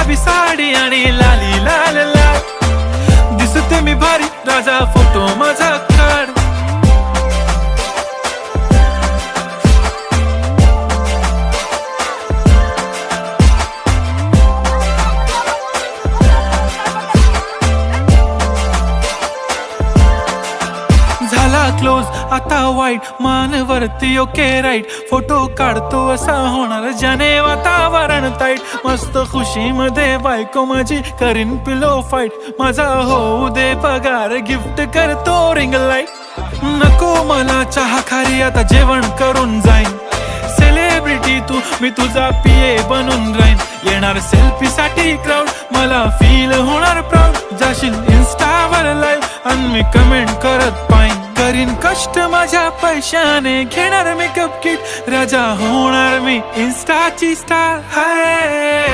गुलाबी साडी आणि लाली लाल लाल, दिसते मी भारी राजा फोटो माझा काढ. झाला क्लोज आता वाईट, मान वरती ओके राईट, फोटो काढतो असा होणार ज्याने वातावरण ताईट. मस्त खुशी मध्ये बायको माझी करीन पिलो फाईट, माझा होऊ दे पगार गिफ्ट करतो रिंग लाईट. नको मला चहा खारी आता जेवण करून जाईन, सेलिब्रिटी तू मी तुझा पिये बनून राहीन. येणार सेल्फी साठी क्राऊड मला फील होणार प्राऊड, जाशील इन्स्टावर लाईव्ह आणि मी कमेंट करत पाईन. करीन कष्ट माझ्या पैशाने, घेणार मेकअप किट, राजा होणार मी इन्स्टाची स्टार. हाय